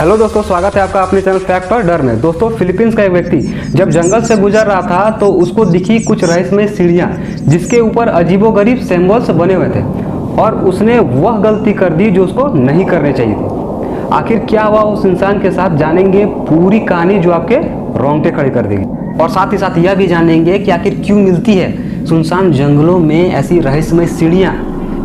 Hello दोस्तों, स्वागत है आपका अपने चैनल फैक्ट और डर में। दोस्तों, फिलीपींस का एक व्यक्ति जब जंगल से गुजर रहा था तो उसको दिखी कुछ रहस्यमय सीढ़ियाँ जिसके ऊपर अजीबोगरीब सिंबल्स बने हुए थे और उसने वह गलती कर दी जो उसको नहीं करनी चाहिए थी। आखिर क्या हुआ उस इंसान के साथ, जानेंगे पूरी कहानी जो आपके रोंगटे खड़े कर देगी। और साथ ही साथ यह भी जानेंगे कि आखिर क्यों मिलती है सुनसान जंगलों में ऐसी रहस्यमय सीढ़ियाँ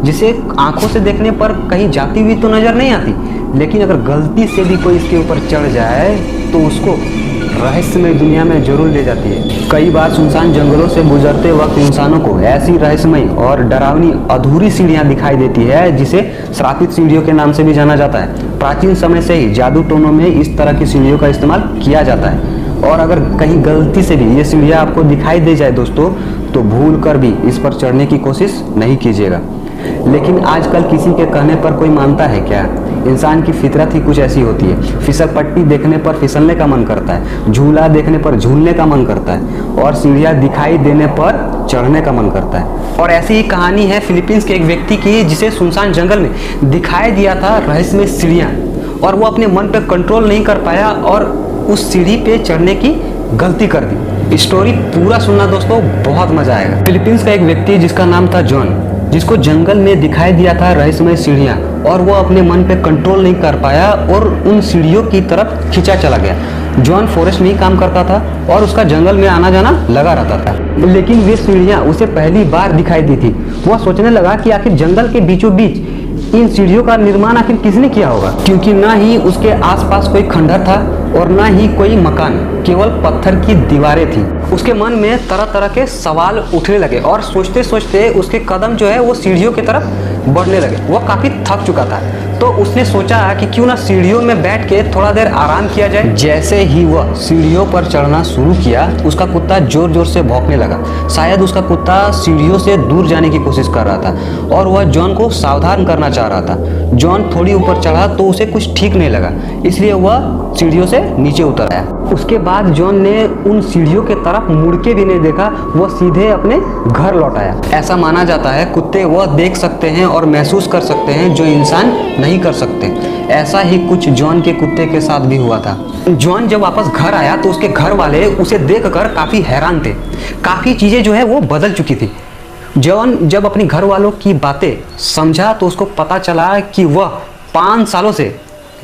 जिसे आंखों से देखने पर कहीं जाती हुई तो नजर नहीं आती, लेकिन अगर गलती से भी कोई इसके ऊपर चढ़ जाए तो उसको रहस्यमय दुनिया में जरूर ले जाती है। कई बार सुनसान जंगलों से गुजरते वक्त इंसानों को ऐसी रहस्यमय और डरावनी अधूरी सीढ़ियां दिखाई देती है जिसे श्रापित सीढ़ियों के नाम से भी जाना जाता है। प्राचीन समय से ही जादू टोनों में इस तरह की सीढ़ियों का इस्तेमाल किया जाता है और अगर कहीं गलती से भी ये सीढ़ियां आपको दिखाई दे जाए दोस्तों, तो भूल कर भी इस पर चढ़ने की कोशिश नहीं कीजिएगा। लेकिन आजकल किसी के कहने पर कोई मानता है क्या? इंसान की फितरत ही कुछ ऐसी होती है। फिसल पट्टी देखने पर फिसलने का मन करता है, झूला देखने पर झूलने का मन करता है और सीढ़ियाँ दिखाई देने पर चढ़ने का मन करता है। और ऐसी ही कहानी है फिलीपींस के एक व्यक्ति की जिसे सुनसान जंगल में दिखाई दिया था रहस्यमय सीढ़ियाँ और वो अपने मन पर कंट्रोल नहीं कर पाया और उस सीढ़ी पे चढ़ने की गलती कर दी। स्टोरी पूरा सुनना दोस्तों, बहुत मजा आएगा। फिलीपींस का एक व्यक्ति जिसका नाम था जॉन, जिसको जंगल में दिखाई दिया था रहस्यमय सीढ़ियाँ और वो अपने मन पे कंट्रोल नहीं कर पाया और उन सीढ़ियों की तरफ खिंचा चला गया। जॉन फॉरेस्ट में ही काम करता था और उसका जंगल में आना जाना लगा रहता था, लेकिन वे सीढ़ियाँ उसे पहली बार दिखाई दी थी। वह सोचने लगा कि आखिर जंगल के बीचों बीच इन सीढ़ियों का निर्माण आखिर किसने किया होगा, क्योंकि ना ही उसके आसपास कोई खंडर था और ना ही कोई मकान, केवल पत्थर की दीवारें थी। उसके मन में तरह तरह के सवाल उठने लगे और सोचते सोचते उसके कदम जो है वो सीढ़ियों की तरफ बढ़ने लगे। वो काफी थक चुका था तो उसने सोचा कि क्यों ना सीढ़ियों में बैठ के थोड़ा देर आराम किया जाए। जैसे ही वह सीढ़ियों पर चढ़ना शुरू किया, उसका कुत्ता जोर जोर से भौंकने लगा। शायद उसका कुत्ता सीढ़ियों से दूर जाने की कोशिश कर रहा था और वह जॉन को सावधान करना चाह रहा था। जॉन थोड़ी ऊपर चढ़ा तो उसे कुछ ठीक नहीं लगा, इसलिए वह सीढ़ियों से नीचे उतर आया। उसके बाद जॉन ने उन सीढ़ियों के तरफ मुड़ के भी नहीं देखा, वह सीधे अपने घर लौट आया। ऐसा माना जाता है कुत्ते वह देख सकते हैं और महसूस कर सकते हैं जो इंसान नहीं कर सकते। ऐसा ही कुछ जॉन के कुत्ते के साथ भी हुआ था। जॉन जब वापस घर आया तो उसके घर वाले उसे देखकर काफी हैरान थे। काफी चीजें जो है वो बदल चुकी थी। जॉन जब अपने घर वालों की बातें समझा तो उसको पता चला कि वह 5 सालों से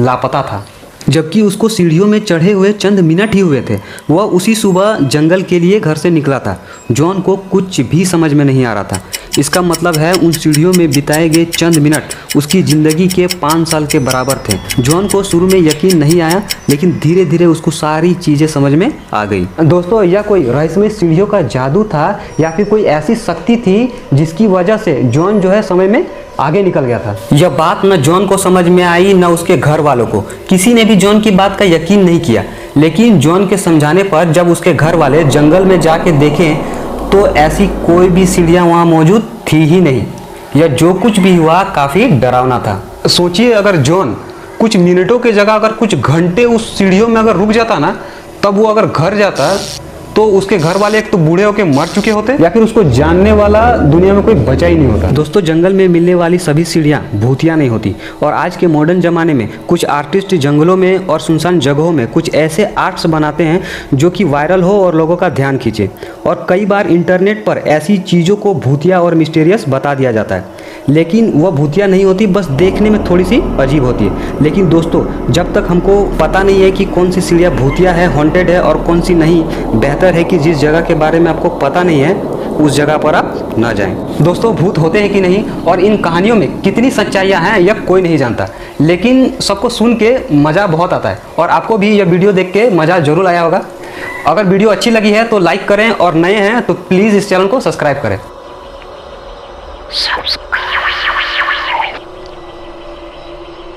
लापता था, जबकि उसको सीढ़ियों में चढ़े हुए चंद मिनट ही हुए थे। वह उसी सुबह जंगल के लिए घर से निकला था। जॉन को कुछ भी समझ में नहीं आ रहा था। इसका मतलब है उन सीढ़ियों में बिताए गए चंद मिनट उसकी ज़िंदगी के 5 साल के बराबर थे। जॉन को शुरू में यकीन नहीं आया, लेकिन धीरे धीरे उसको सारी चीज़ें समझ में आ गई। दोस्तों, यह कोई रहस्यमय सीढ़ियों का जादू था या फिर कोई ऐसी शक्ति थी जिसकी वजह से जॉन जो है समय में आगे निकल गया था। यह बात न जॉन को समझ में आई न उसके घर वालों को। किसी ने भी जॉन की बात का यकीन नहीं किया, लेकिन जॉन के समझाने पर जब उसके घर वाले जंगल में जाके देखें तो ऐसी कोई भी सीढ़ियाँ वहाँ मौजूद थी ही नहीं। यह जो कुछ भी हुआ काफ़ी डरावना था। सोचिए, अगर जॉन कुछ मिनटों की जगह अगर कुछ घंटे उस सीढ़ियों में अगर रुक जाता ना, तब वो अगर घर जाता तो उसके घर वाले एक तो बूढ़े होके मर चुके होते या फिर उसको जानने वाला दुनिया में कोई बचा ही नहीं होता। दोस्तों, जंगल में मिलने वाली सभी सीढ़ियाँ भूतिया नहीं होती और आज के मॉडर्न ज़माने में कुछ आर्टिस्ट जंगलों में और सुनसान जगहों में कुछ ऐसे आर्ट्स बनाते हैं जो कि वायरल हो और लोगों का ध्यान खींचे। और कई बार इंटरनेट पर ऐसी चीज़ों को भूतिया और मिस्टीरियस बता दिया जाता है, लेकिन वह भूतिया नहीं होती, बस देखने में थोड़ी सी अजीब होती है। लेकिन दोस्तों, जब तक हमको पता नहीं है कि कौन सी सीढ़ियाँ भूतिया है, हॉन्टेड है और कौन सी नहीं, बेहतर है कि जिस जगह के बारे में आपको पता नहीं है उस जगह पर आप ना जाएं। दोस्तों, भूत होते हैं कि नहीं और इन कहानियों में कितनी सच्चाइयाँ हैं यह कोई नहीं जानता, लेकिन सबको सुन के मज़ा बहुत आता है और आपको भी यह वीडियो देख के मज़ा जरूर आया होगा। अगर वीडियो अच्छी लगी है तो लाइक करें और नए हैं तो प्लीज़ इस चैनल को सब्सक्राइब करें।